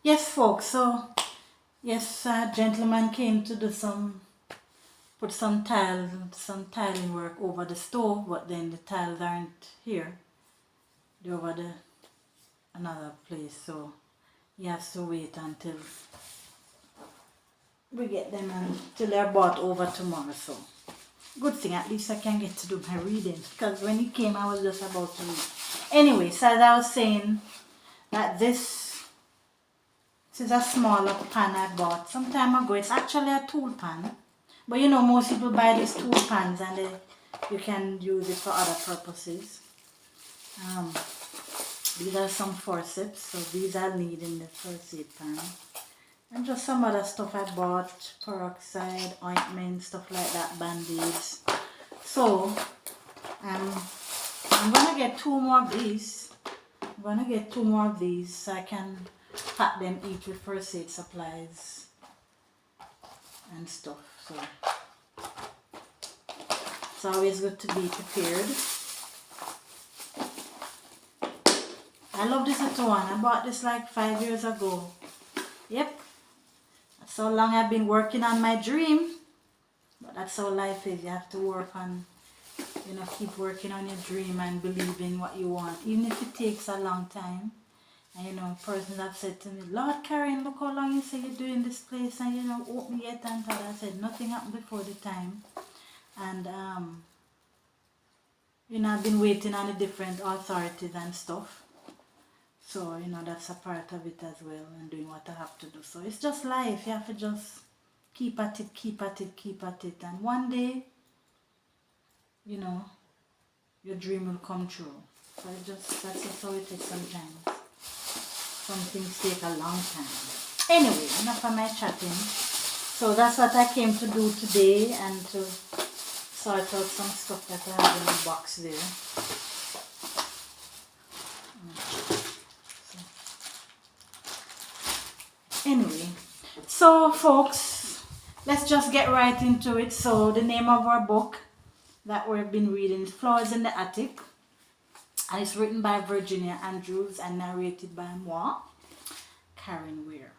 Yes, folks. So, yes, a gentleman came to do put some tiling work over the stove, but then the tiles aren't here. They're over another place, so he has to wait until we get them until they're bought over tomorrow. So, good thing, at least I can get to do my reading, because when he came, I was just about to read. Anyway, so as I was saying, that this is a smaller pan I bought some time ago. It's actually a tool pan. But you know, most people buy these tool pans and you can use it for other purposes. These are some forceps, so these I'll need in the first aid pan. And just some other stuff I bought, peroxide, ointment, stuff like that, band-aids. So, I'm gonna get two more of these. So I can pack them each with first aid supplies and stuff. So it's always good to be prepared. I love this little one. I bought this like 5 years ago. Yep. That's how long I've been working on my dream. But that's how life is. You have to work on, keep working on your dream and believe in what you want. Even if it takes a long time. And persons have said to me, Lord Karen, look how long you say you're doing this place and open yet and that. I said nothing happened before the time. And I've been waiting on the different authorities and stuff. So, that's a part of it as well, and doing what I have to do. So it's just life. You have to just keep at it. And one day, your dream will come true. So that's just how it is sometimes. Some things take a long time. Anyway, enough of my chatting. So that's what I came to do today, and to sort out some stuff that I have in the box there. Anyway, so folks, let's just get right into it. So the name of our book that we've been reading is Flowers in the Attic, and it's written by Virginia Andrews and narrated by moi, Karen Weir.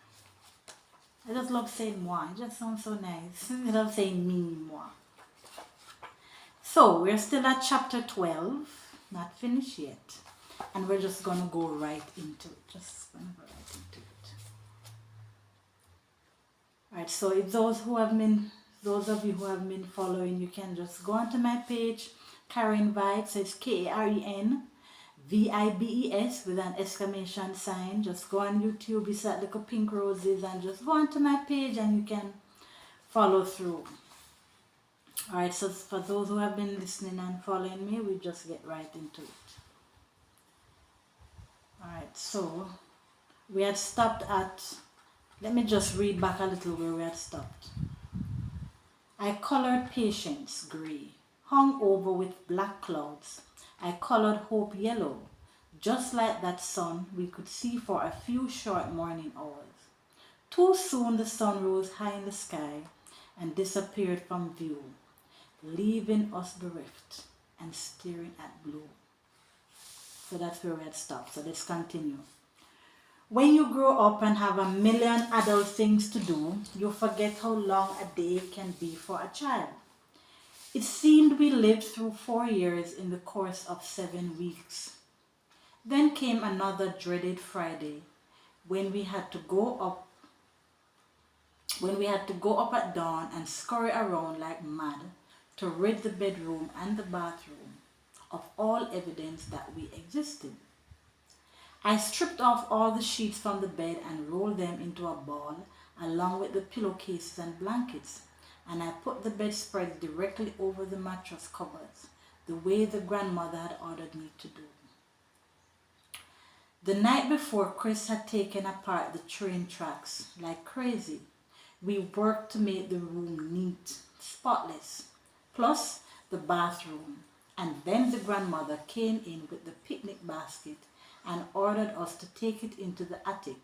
I just love saying moi, it just sounds so nice. I love saying me, moi. So we're still at chapter 12, not finished yet, and we're just gonna go right into it. Alright, so if those of you who have been following, you can just go onto my page, Karen Vibes. So it's KarenVibes with an exclamation sign. Just go on YouTube, it's that little pink roses, and just go onto my page and you can follow through. Alright, so for those who have been listening and following me, we just get right into it. Alright, so we had stopped at, let me just read back a little where we had stopped. I colored patience gray, hung over with black clouds. I colored hope yellow, just like that sun we could see for a few short morning hours. Too soon the sun rose high in the sky and disappeared from view, leaving us bereft and staring at blue. So that's where we had stopped. So let's continue. When you grow up and have a million adult things to do, you forget how long a day can be for a child. It seemed we lived through 4 years in the course of 7 weeks. Then came another dreaded Friday when we had to go up at dawn and scurry around like mad to rid the bedroom and the bathroom of all evidence that we existed. I stripped off all the sheets from the bed and rolled them into a ball along with the pillowcases and blankets, and I put the bedspread directly over the mattress covers, the way the grandmother had ordered me to do. The night before, Chris had taken apart the train tracks like crazy. We worked to make the room neat, spotless, plus the bathroom, and then the grandmother came in with the picnic basket and ordered us to take it into the attic,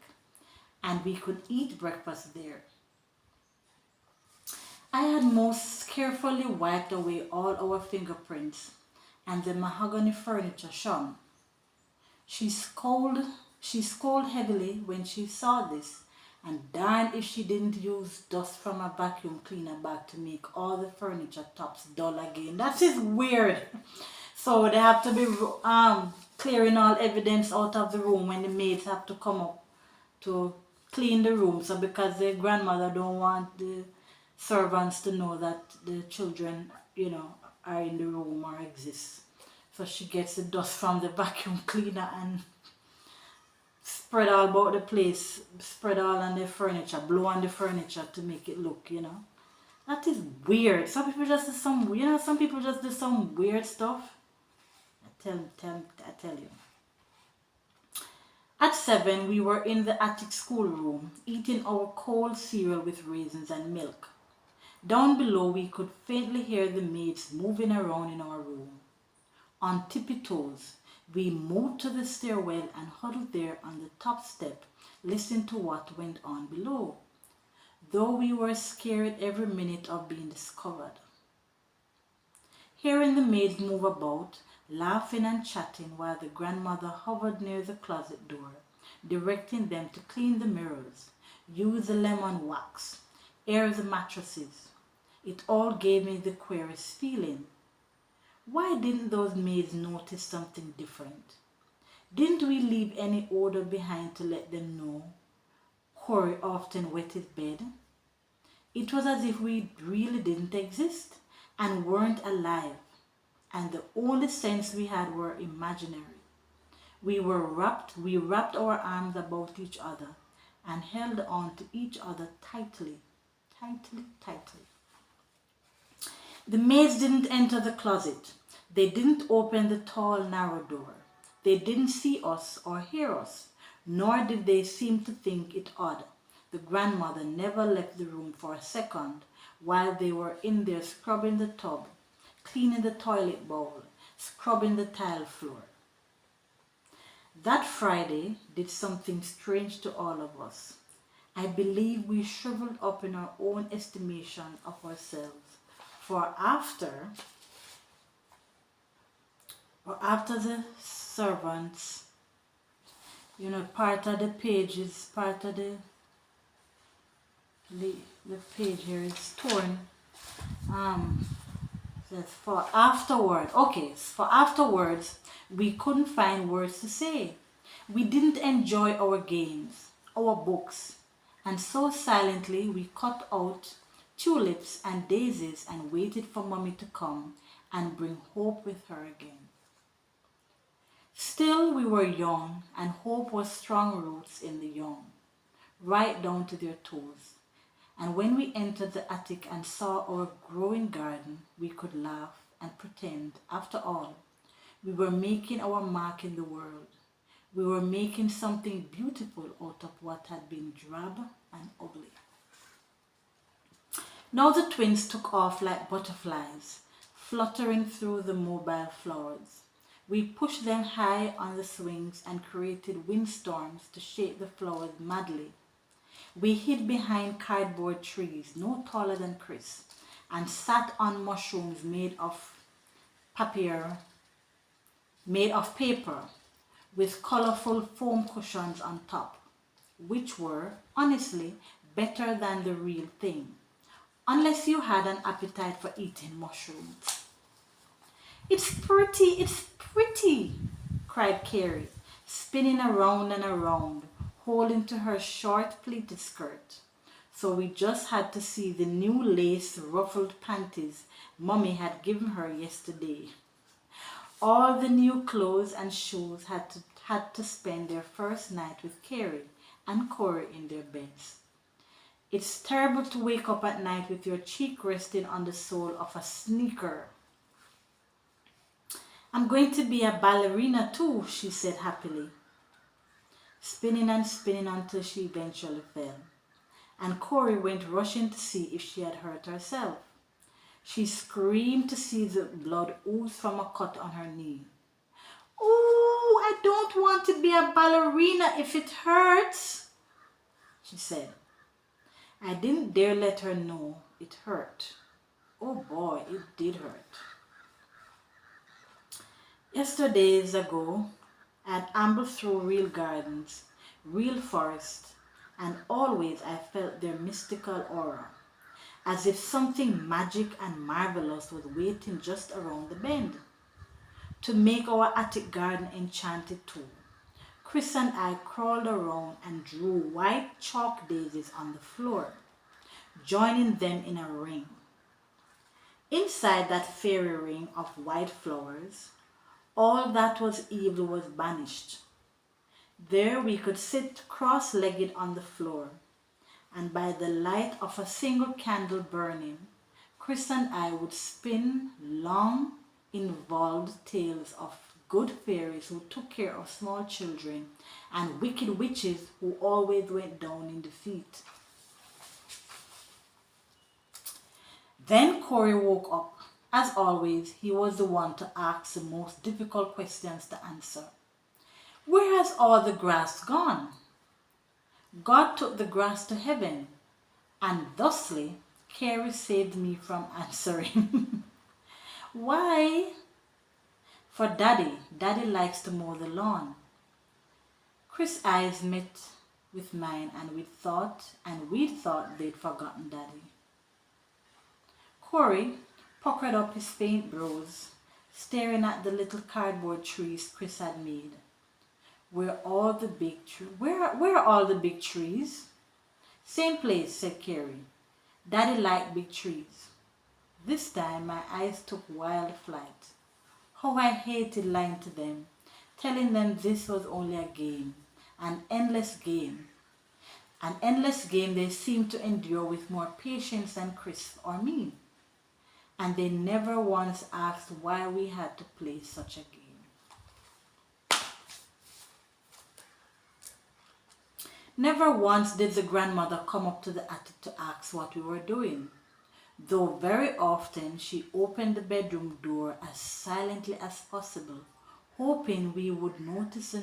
and we could eat breakfast there. I had most carefully wiped away all our fingerprints, and the mahogany furniture shone. She scowled She scolded heavily when she saw this, and darn if she didn't use dust from a vacuum cleaner bag to make all the furniture tops dull again. That is weird. So they have to be clearing all evidence out of the room when the maids have to come up to clean the room. So because the grandmother don't want the servants to know that the children, are in the room or exist. So she gets the dust from the vacuum cleaner and spread all about the place, spread all on the furniture, blow on the furniture to make it look, That is weird. Some people just do some people just do some weird stuff. I tell you. At 7, we were in the attic schoolroom, eating our cold cereal with raisins and milk. Down below, we could faintly hear the maids moving around in our room. On tippy toes, we moved to the stairwell and huddled there on the top step, listening to what went on below, though we were scared every minute of being discovered. Hearing the maids move about, laughing and chatting while the grandmother hovered near the closet door, directing them to clean the mirrors, use the lemon wax, air the mattresses. It all gave me the queerest feeling. Why didn't those maids notice something different? Didn't we leave any odor behind to let them know Corey often wet his bed? It was as if we really didn't exist and weren't alive, and the only sense we had were imaginary. We wrapped our arms about each other and held on to each other tightly. The maids didn't enter the closet. They didn't open the tall, narrow door. They didn't see us or hear us, nor did they seem to think it odd. The grandmother never left the room for a second while they were in there scrubbing the tub, cleaning the toilet bowl, scrubbing the tile floor. That Friday did something strange to all of us. I believe we shriveled up in our own estimation of ourselves. For after the servants, part of the page is part of the page here is torn. Says for afterwards, we couldn't find words to say. We didn't enjoy our games, our books, and so silently we cut out tulips and daisies and waited for Mommy to come and bring hope with her again. Still, we were young, and hope was strong roots in the young, right down to their toes. And when we entered the attic and saw our growing garden, we could laugh and pretend, after all, we were making our mark in the world. We were making something beautiful out of what had been drab and ugly. Now the twins took off like butterflies, fluttering through the mobile flowers. We pushed them high on the swings and created windstorms to shake the flowers madly. We hid behind cardboard trees no taller than Chris and sat on mushrooms made of paper with colorful foam cushions on top, which were, honestly, better than the real thing, unless you had an appetite for eating mushrooms. It's pretty, cried Carrie, spinning around and around, holding to her short pleated skirt. So we just had to see the new lace ruffled panties Mommy had given her yesterday. All the new clothes and shoes had to spend their first night with Carrie and Corey in their beds. It's terrible to wake up at night with your cheek resting on the sole of a sneaker. I'm going to be a ballerina too, she said happily, spinning and spinning until she eventually fell. And Corey went rushing to see if she had hurt herself. She screamed to see the blood ooze from a cut on her knee. "Ooh, I don't want to be a ballerina if it hurts," she said. I didn't dare let her know it hurt. Oh boy, it did hurt. Yesterdays ago, I'd ambled through real gardens, real forests, and always I felt their mystical aura, as if something magic and marvelous was waiting just around the bend to make our attic garden enchanted too. Chris and I crawled around and drew white chalk daisies on the floor, joining them in a ring. Inside that fairy ring of white flowers, all that was evil was banished. There we could sit cross-legged on the floor, and by the light of a single candle burning, Chris and I would spin long, involved tales of good fairies who took care of small children and wicked witches who always went down in defeat. Then Corey woke up. As always, he was the one to ask the most difficult questions to answer. Where has all the grass gone? God took the grass to heaven, and thusly Carrie saved me from answering. Why? For Daddy likes to mow the lawn. Chris' eyes met with mine, and we'd thought they'd forgotten Daddy. Corey puckered up his faint brows, staring at the little cardboard trees Chris had made. Where are all the big trees? Same place, said Carrie. Daddy liked big trees. This time my eyes took wild flight. How I hated lying to them, telling them this was only a game, an endless game. An endless game they seemed to endure with more patience than Chris or me. And they never once asked why we had to play such a game. Never once did the grandmother come up to the attic to ask what we were doing, though very often she opened the bedroom door as silently as possible, hoping we wouldn't notice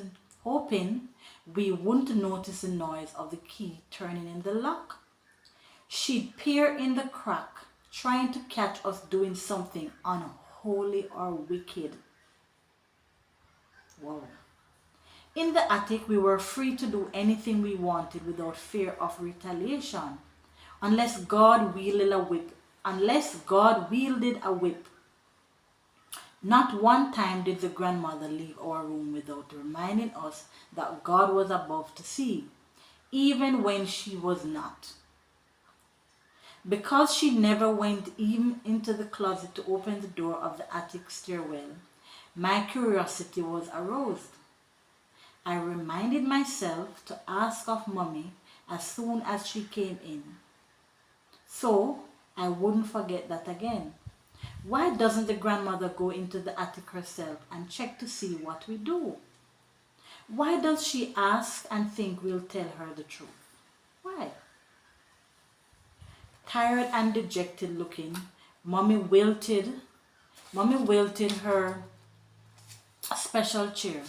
the noise of the key turning in the lock. She'd peer in the crack, trying to catch us doing something unholy or wicked. Wow. In the attic, we were free to do anything we wanted without fear of retaliation, unless God wielded a whip. Not one time did the grandmother leave our room without reminding us that God was above to see, even when she was not. Because she never went even into the closet to open the door of the attic stairwell, my curiosity was aroused. I reminded myself to ask of Mommy as soon as she came in, so I wouldn't forget that again. Why doesn't the grandmother go into the attic herself and check to see what we do? Why does she ask and think we'll tell her the truth? Why? Tired and dejected looking, Mommy wilted her special chair.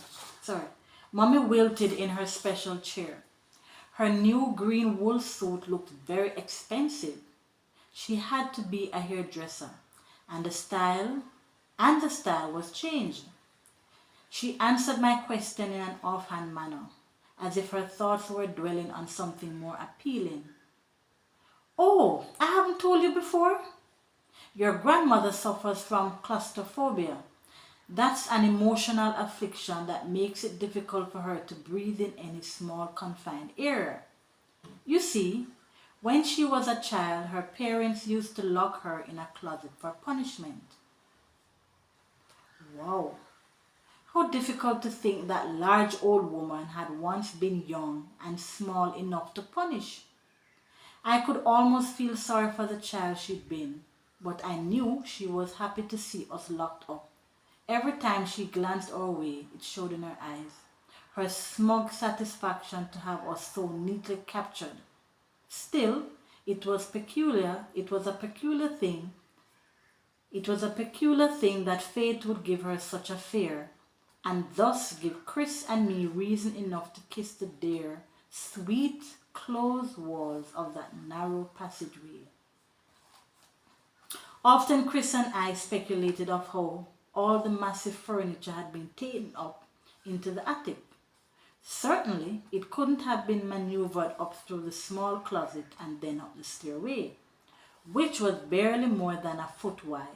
Mommy wilted in her special chair. Her new green wool suit looked very expensive. She had to be a hairdresser, and the style was changed. She answered my question in an offhand manner, as if her thoughts were dwelling on something more appealing. Oh, I haven't told you before. Your grandmother suffers from claustrophobia. That's an emotional affliction that makes it difficult for her to breathe in any small confined area. You see, when she was a child, her parents used to lock her in a closet for punishment. Wow. How difficult to think that large old woman had once been young and small enough to punish. I could almost feel sorry for the child she'd been, but I knew she was happy to see us locked up. Every time she glanced our way, it showed in her eyes, her smug satisfaction to have us so neatly captured. Still, it was a peculiar thing that fate would give her such a fear, and thus give Chris and me reason enough to kiss the dear, sweet, closed walls of that narrow passageway. Often Chris and I speculated of how all the massive furniture had been taken up into the attic. Certainly, it couldn't have been maneuvered up through the small closet and then up the stairway, which was barely more than a foot wide.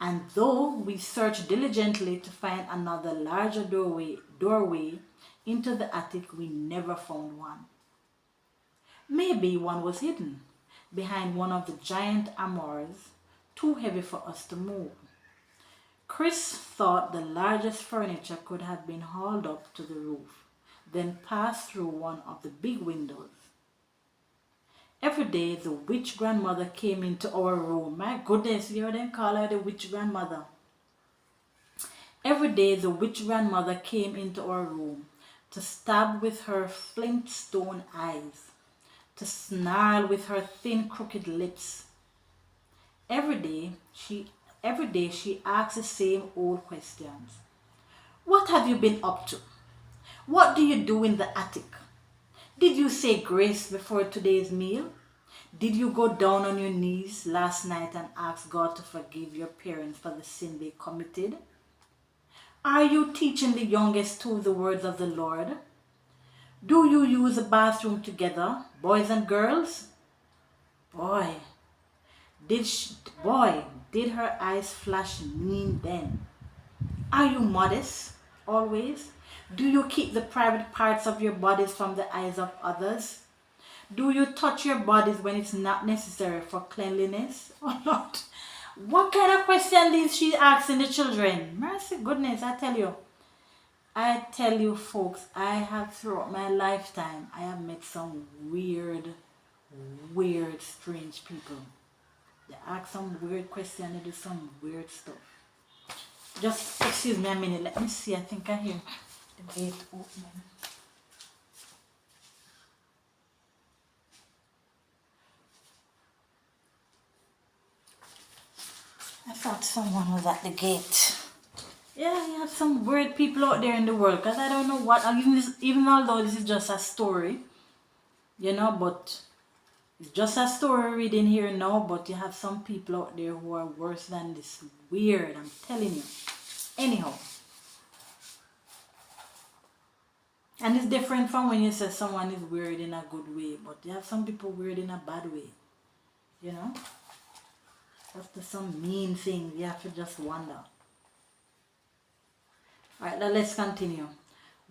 And though we searched diligently to find another larger doorway into the attic, we never found one. Maybe one was hidden behind one of the giant armoires, too heavy for us to move. Chris thought the largest furniture could have been hauled up to the roof, then passed through one of the big windows. Every day the witch grandmother came into our room. My goodness, you heard them call her the witch grandmother. Every day the witch grandmother came into our room to stab with her flintstone eyes, to snarl with her thin crooked lips. Every day she asks the same old questions. What have you been up to? What do you do in the attic? Did you say grace before today's meal? Did you go down on your knees last night and ask God to forgive your parents for the sin they committed? Are you teaching the youngest two the words of the Lord? Do you use the bathroom together, boys and girls? Boy, did her eyes flash mean then? Are you modest, always? Do you keep the private parts of your bodies from the eyes of others? Do you touch your bodies when it's not necessary for cleanliness? Oh Lord, what kind of question is she asking the children? Mercy goodness, I tell you folks, I have throughout my lifetime, I have met some weird, strange people. They ask some weird questions, they do some weird stuff. Just excuse me a minute, let me see, I think I hear the gate opening. I thought someone was at the gate. Yeah, you have some weird people out there in the world, because I don't know what, even although this is just a story, but it's just a story reading here now, but you have some people out there who are worse than this. Weird, I'm telling you. Anyhow. And it's different from when you say someone is weird in a good way, but you have some people weird in a bad way. After some mean thing, you have to just wonder. Alright, now let's continue.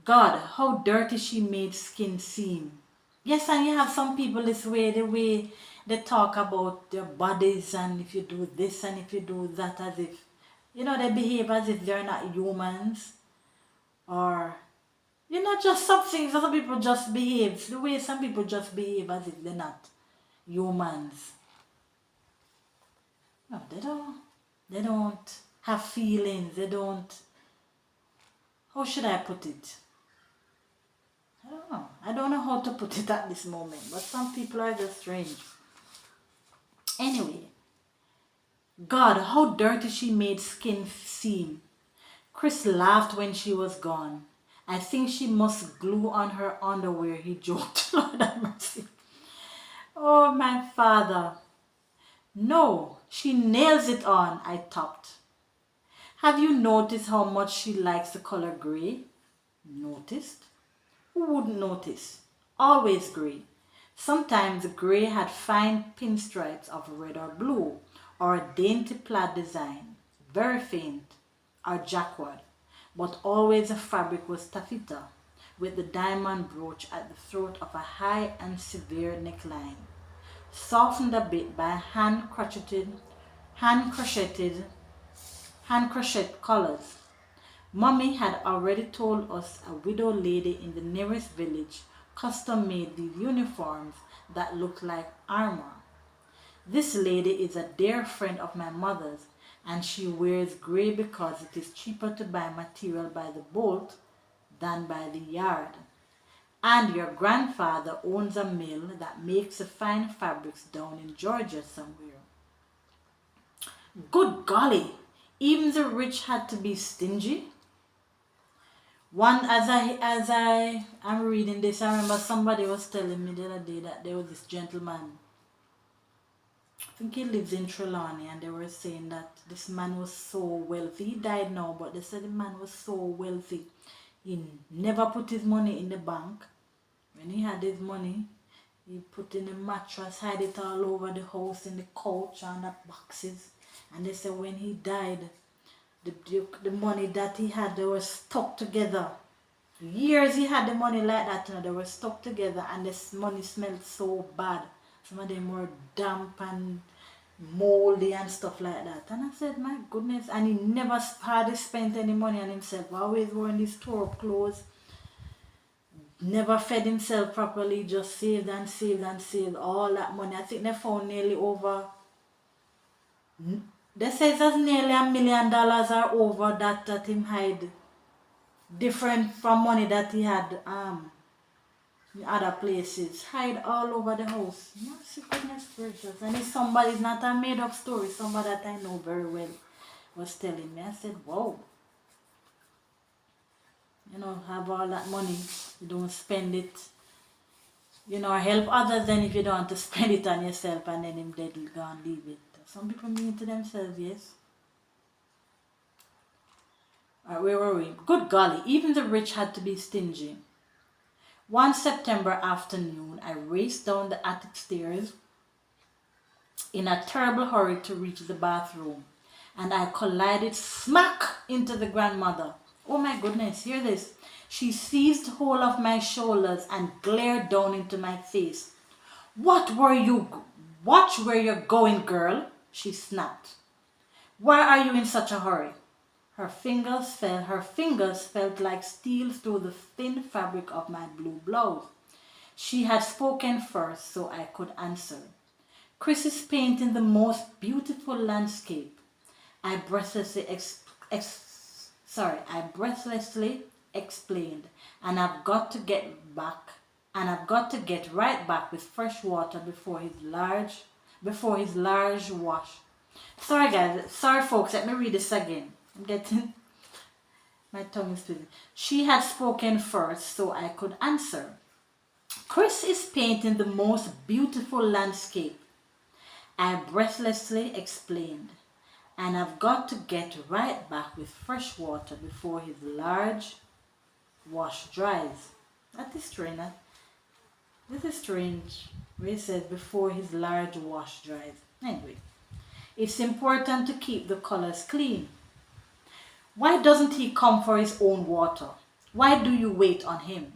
God, how dirty she made skin seem. Yes, and you have some people this way, the way they talk about their bodies, and if you do this and if you do that, as if, they behave as if they're not humans. Or, just some things, some people just behave, the way some people just behave as if they're not humans. No, they don't have feelings, they don't, how should I put it? I don't know how to put it at this moment, but some people are just strange. Anyway, God, how dirty she made skin seem. Chris laughed when she was gone. I think she must glue on her underwear, he joked. Lord have mercy. Oh, my Father. No, she nails it on, I topped. Have you noticed how much she likes the color gray? Noticed? Who wouldn't notice? Always gray. Sometimes the gray had fine pinstripes of red or blue, or a dainty plaid design, very faint, or jacquard, but always the fabric was taffeta, with the diamond brooch at the throat of a high and severe neckline, softened a bit by hand crocheted collars. Mommy had already told us a widow lady in the nearest village custom made these uniforms that looked like armor. This lady is a dear friend of my mother's, and she wears gray because it is cheaper to buy material by the bolt than by the yard. And your grandfather owns a mill that makes the fine fabrics down in Georgia somewhere. Good golly, even the rich had to be stingy. As I am reading this, I remember somebody was telling me the other day that there was this gentleman. I think he lives in Trelawney, and they were saying that this man was so wealthy. He died now, but they said the man was so wealthy. He never put his money in the bank. When he had his money, he put in a mattress, hide it all over the house, in the couch, and the boxes. And they said when he died, the money that he had, they were stuck together. For years he had the money like that, they were stuck together, and this money smelled so bad. Some of them were damp and moldy and stuff like that. And I said, my goodness, and he never hardly spent any money on himself. Always wearing these tore up clothes. Never fed himself properly, just saved and saved and saved all that money. I think they found nearly over, they say it's nearly $1 million or over that him hide. Different from money that he had in other places. Hide all over the house. Mercy, goodness gracious. And it's somebody, it's not a made up story, somebody that I know very well was telling me. I said, wow. You know, have all that money, you don't spend it, you know, or help others, then if you don't want to spend it on yourself, and then him dead will go and leave it. Some people mean to themselves, yes. Alright, where were we? Good golly, even the rich had to be stingy. One September afternoon, I raced down the attic stairs in a terrible hurry to reach the bathroom, and I collided smack into the grandmother. Oh my goodness, hear this. She seized hold of my shoulders and glared down into my face. Watch where you're going, girl, she snapped. Why are you in such a hurry? Her fingers felt like steel through the thin fabric of my blue blouse. She had spoken first, so I could answer. Chris is painting the most beautiful landscape. I breathlessly explained, and I've got to get right back with fresh water before his large wash. Sorry guys, sorry folks, let me read this again. I'm getting my tongue is twisted. She had spoken first, so I could answer. Chris is painting the most beautiful landscape, I breathlessly explained, and I've got to get right back with fresh water before his large wash dries. That is strange. This is strange. Where it says before his large wash dries. Anyway, it's important to keep the colors clean. Why doesn't he come for his own water? Why do you wait on him?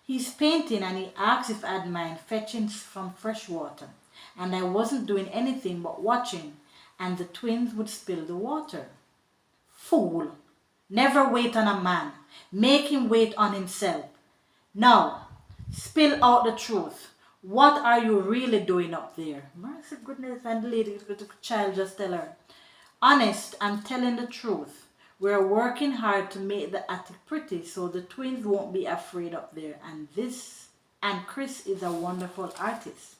He's painting and he asked if I'd mind fetching some fresh water, and I wasn't doing anything but watching, and the twins would spill the water. Fool! Never wait on a man. Make him wait on himself. Now, spill out the truth. What are you really doing up there? Mercy goodness, and the lady, the child just tell her. Honest, I'm telling the truth. We're working hard to make the attic pretty so the twins won't be afraid up there. And Chris is a wonderful artist.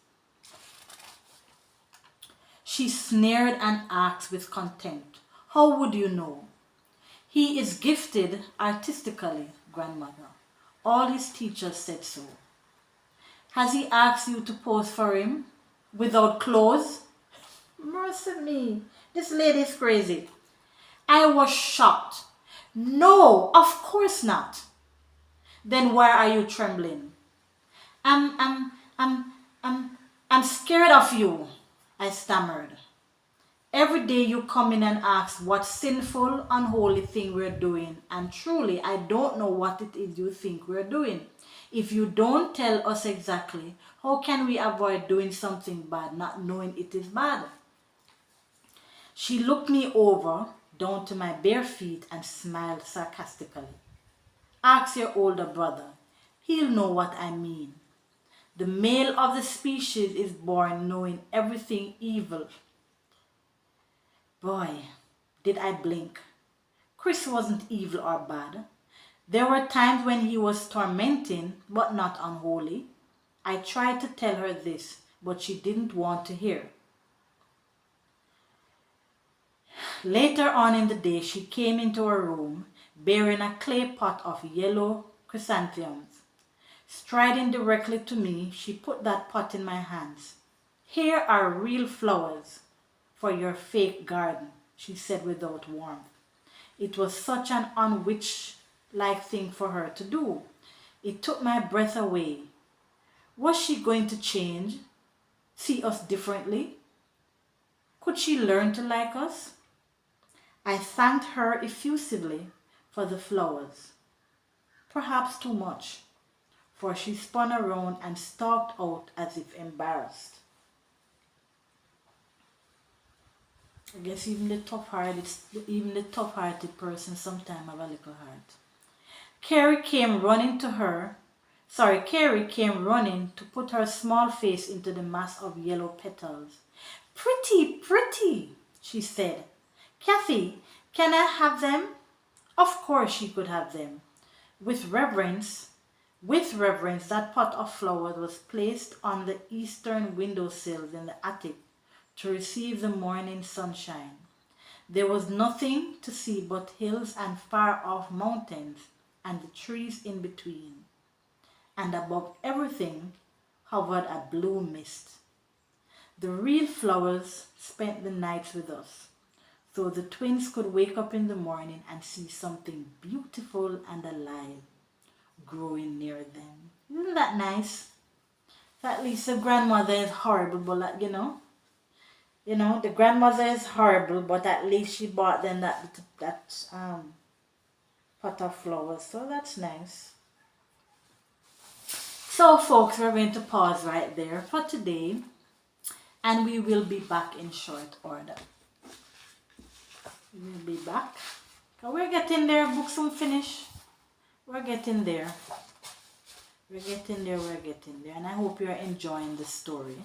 She sneered and asked with contempt, how would you know? He is gifted artistically, grandmother. All his teachers said so. Has he asked you to pose for him without clothes? Mercy me, this lady is crazy. I was shocked. No, of course not. Then why are you trembling? I'm scared of you, I stammered. Every day you come in and ask what sinful, unholy thing we're doing, and truly I don't know what it is you think we're doing. If you don't tell us exactly, how can we avoid doing something bad, not knowing it is bad? She looked me over, down to my bare feet, and smiled sarcastically. Ask your older brother. He'll know what I mean. The male of the species is born knowing everything evil. Boy, did I blink. Chris wasn't evil or bad. There were times when he was tormenting, but not unholy. I tried to tell her this, but she didn't want to hear. Later on in the day, she came into her room, bearing a clay pot of yellow chrysanthemums. Striding directly to me, she put that pot in my hands. Here are real flowers for your fake garden, she said without warmth. It was such an unwitch-like thing for her to do. It took my breath away. Was she going to change, see us differently? Could she learn to like us? I thanked her effusively for the flowers. Perhaps too much, for she spun around and stalked out as if embarrassed. I guess even the tough-hearted person sometimes have a little heart. Carrie came running to put her small face into the mass of yellow petals. Pretty, pretty, she said. Kathy, can I have them? Of course she could have them. With reverence, that pot of flowers was placed on the eastern windowsills in the attic to receive the morning sunshine. There was nothing to see but hills and far-off mountains and the trees in between. And above everything hovered a blue mist. The real flowers spent the nights with us, so the twins could wake up in the morning and see something beautiful and alive growing near them. Isn't that nice? At least the grandmother is horrible, but the grandmother is horrible, but at least she bought them that pot of flowers, so that's nice. So folks, we're going to pause right there for today, and we will be back in short order. We'll be back. We're getting there, books will finish. We're getting there. We're getting there, and I hope you're enjoying the story.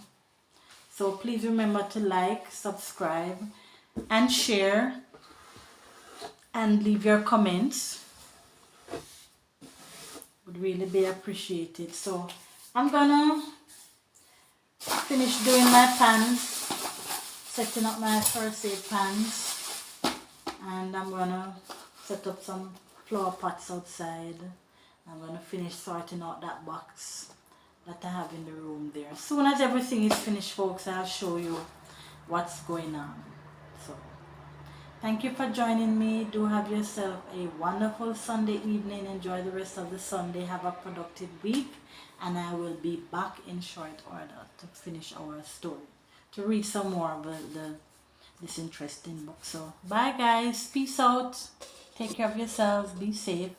So please remember to like, subscribe, and share, and leave your comments. Would really be appreciated. So I'm gonna finish doing my pans, setting up my first aid pans, and I'm gonna set up some flower pots outside. I'm gonna finish sorting out that box that I have in the room there. As soon as everything is finished, folks, I'll show you what's going on. So thank you for joining me. Do have yourself a wonderful Sunday evening. Enjoy the rest of the Sunday. Have a productive week. And I will be back in short order to finish our story, to read some more of this interesting book. So bye guys. Peace out. Take care of yourselves. Be safe.